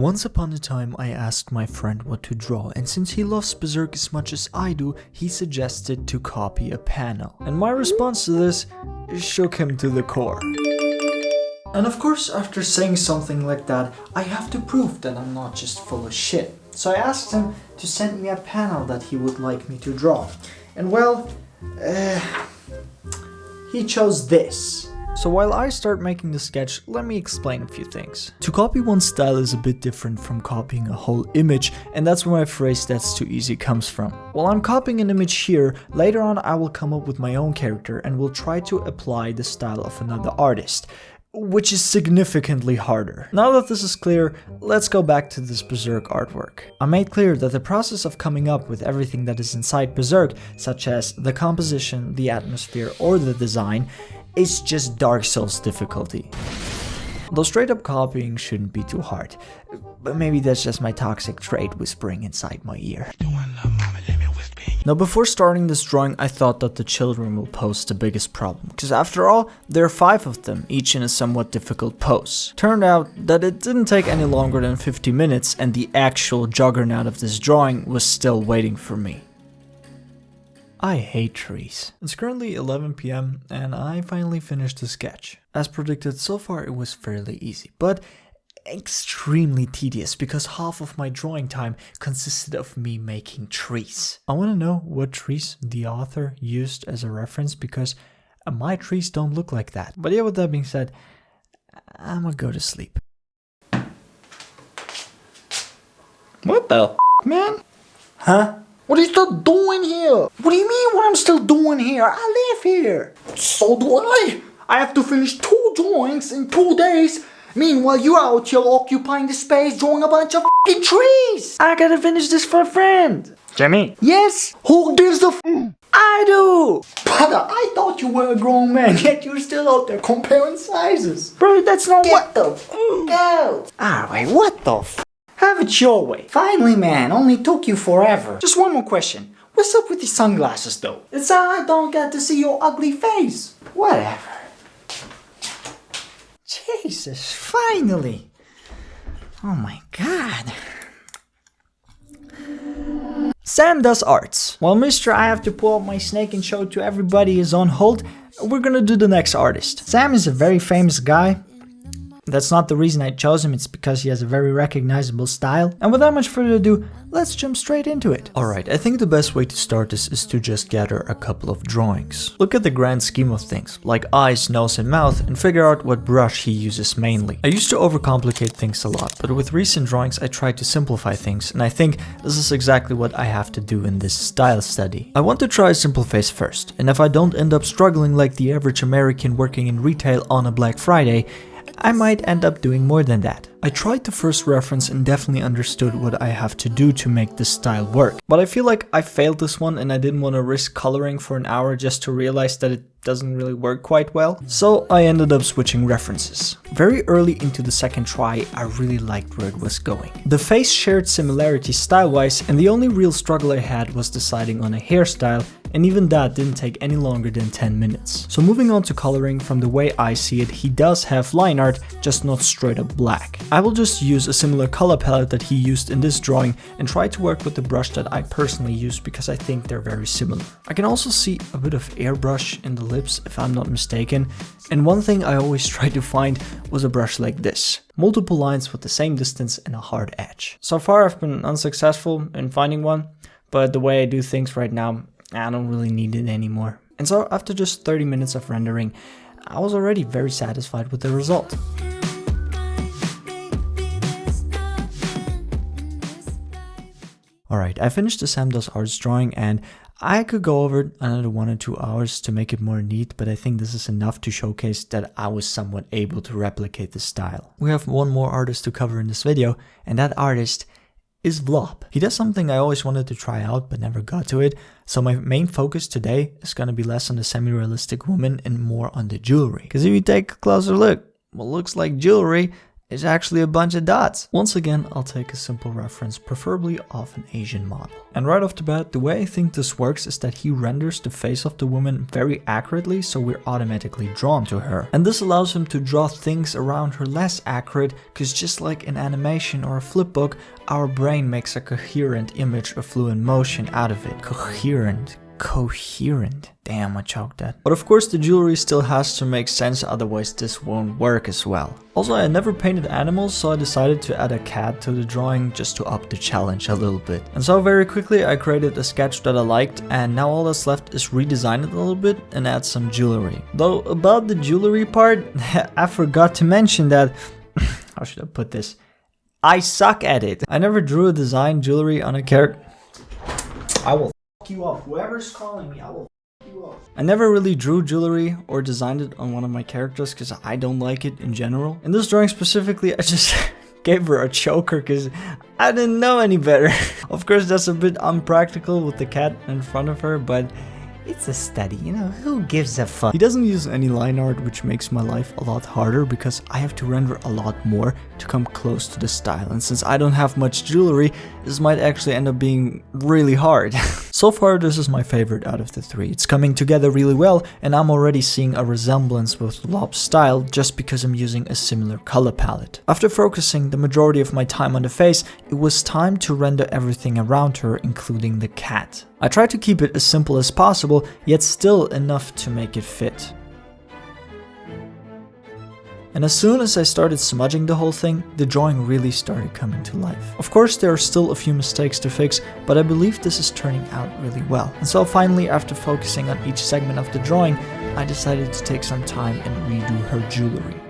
Once upon a time, I asked my friend what to draw, and since he loves Berserk as much as I do, he suggested to copy a panel. And my response to this shook him to the core. And of course, after saying something like that, I have to prove that I'm not just full of shit. So I asked him to send me a panel that he would like me to draw. And well, he chose this. So while I start making the sketch, let me explain a few things. To copy one style is a bit different from copying a whole image, and that's where my phrase "that's too easy" comes from. While I'm copying an image here, later on I will come up with my own character and will try to apply the style of another artist, which is significantly harder. Now that this is clear, let's go back to this Berserk artwork. I made clear that the process of coming up with everything that is inside Berserk, such as the composition, the atmosphere, or the design, is just Dark Souls difficulty. Though straight up copying shouldn't be too hard, but maybe that's just my toxic trait whispering inside my ear. Now before starting this drawing, I thought that the children will pose the biggest problem, because after all, there are 5 of them, each in a somewhat difficult pose. Turned out that it didn't take any longer than 50 minutes and the actual juggernaut of this drawing was still waiting for me. I hate trees. It's currently 11 PM and I finally finished the sketch. As predicted, so far it was fairly easy, but extremely tedious because half of my drawing time consisted of me making trees. I want to know what trees the author used as a reference because my trees don't look like that. But yeah, with that being said, I'm gonna go to sleep. What the man? Huh? What are you still doing here? What do you mean what I'm still doing here? I live here. So do I. I have to finish 2 drawings in 2 days. Meanwhile, you're out here occupying the space drawing a bunch of f***ing trees. I gotta finish this for a friend. Jimmy? Yes? Who gives the I do! Brother, I thought you were a grown man, yet you're still out there comparing sizes. Bro, that's not What the go? Alright, what the Have it your way. Finally, man, only took you forever. Just one more question. What's up with these sunglasses, though? It's I don't get to see your ugly face. Whatever. Jesus, finally. Oh my god. Samdoesarts. While Mr. I have to pull out my snake and show it to everybody is on hold, we're gonna do the next artist. Sam is a very famous guy. That's not the reason I chose him, it's because he has a very recognizable style. And without much further ado, let's jump straight into it. Alright, I think the best way to start this is to just gather a couple of drawings. Look at the grand scheme of things, like eyes, nose and mouth, and figure out what brush he uses mainly. I used to overcomplicate things a lot, but with recent drawings I tried to simplify things, and I think this is exactly what I have to do in this style study. I want to try a simple face first, and if I don't end up struggling like the average American working in retail on a Black Friday, I might end up doing more than that. I tried to first reference and definitely understood what I have to do to make this style work. But I feel like I failed this one and I didn't want to risk coloring for an hour just to realize that it doesn't really work quite well. So I ended up switching references. Very early into the second try, I really liked where it was going. The face shared similarities style-wise, and the only real struggle I had was deciding on a hairstyle, and even that didn't take any longer than 10 minutes. So moving on to coloring, from the way I see it, he does have line art, just not straight up black. I will just use a similar color palette that he used in this drawing and try to work with the brush that I personally use because I think they're very similar. I can also see a bit of airbrush in the lips if I'm not mistaken, and one thing I always tried to find was a brush like this. Multiple lines with the same distance and a hard edge. So far I've been unsuccessful in finding one, but the way I do things right now, I don't really need it anymore. And so after just 30 minutes of rendering, I was already very satisfied with the result. Alright, I finished the Samdoesarts drawing and I could go over it another 1 or 2 hours to make it more neat, but I think this is enough to showcase that I was somewhat able to replicate the style. We have one more artist to cover in this video, and that artist is wlop. He does something I always wanted to try out but never got to it, so my main focus today is gonna be less on the semi-realistic woman and more on the jewelry. Because if you take a closer look, what looks like jewelry is actually a bunch of dots. Once again, I'll take a simple reference, preferably of an Asian model. And right off the bat, the way I think this works is that he renders the face of the woman very accurately, so we're automatically drawn to her. And this allows him to draw things around her less accurate, because just like in animation or a flipbook, our brain makes a coherent image of fluid motion out of it. Coherent. Damn, I choked that. But of course the jewelry still has to make sense, otherwise this won't work as well. Also, I never painted animals, so I decided to add a cat to the drawing just to up the challenge a little bit. And so very quickly I created a sketch that I liked, and now all that's left is redesign it a little bit and add some jewelry. Though about the jewelry part, I forgot to mention that, how should I put this? I suck at it. I never drew a design jewelry on a character. I will you up. Whoever's calling me, I will you up. I never really drew jewelry or designed it on one of my characters because I don't like it in general. In this drawing specifically, I just gave her a choker because I didn't know any better. Of course, that's a bit unpractical with the cat in front of her, but it's a study, you know, who gives a fuck? He doesn't use any line art, which makes my life a lot harder because I have to render a lot more to come close to the style. And since I don't have much jewelry, this might actually end up being really hard. So far, this is my favorite out of the three. It's coming together really well, and I'm already seeing a resemblance with wlop's style just because I'm using a similar color palette. After focusing the majority of my time on the face, it was time to render everything around her, including the cat. I tried to keep it as simple as possible, yet still enough to make it fit. And as soon as I started smudging the whole thing, the drawing really started coming to life. Of course, there are still a few mistakes to fix, but I believe this is turning out really well. And so finally, after focusing on each segment of the drawing, I decided to take some time and redo her jewelry.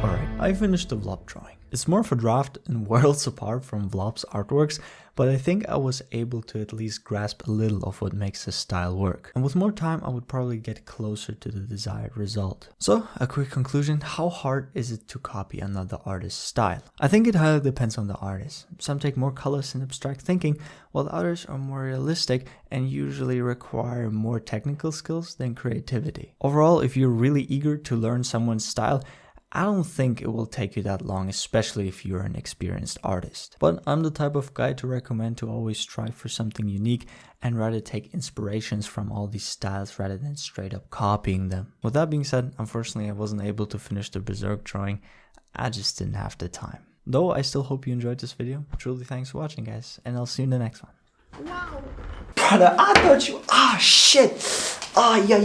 Alright, I finished the wlop drawing. It's more of a draft and worlds apart from wlop's artworks, but I think I was able to at least grasp a little of what makes his style work. And with more time, I would probably get closer to the desired result. So, a quick conclusion, how hard is it to copy another artist's style? I think it highly depends on the artist. Some take more colors and abstract thinking, while others are more realistic and usually require more technical skills than creativity. Overall, if you're really eager to learn someone's style, I don't think it will take you that long, especially if you're an experienced artist. But I'm the type of guy to recommend to always strive for something unique and rather take inspirations from all these styles rather than straight up copying them. With that being said, unfortunately I wasn't able to finish the berserk drawing. I just didn't have the time. Though I still hope you enjoyed this video. Truly thanks for watching, guys, and I'll see you in the next one. Wow. Brother, I thought you... Ah, shit. Ah, yeah.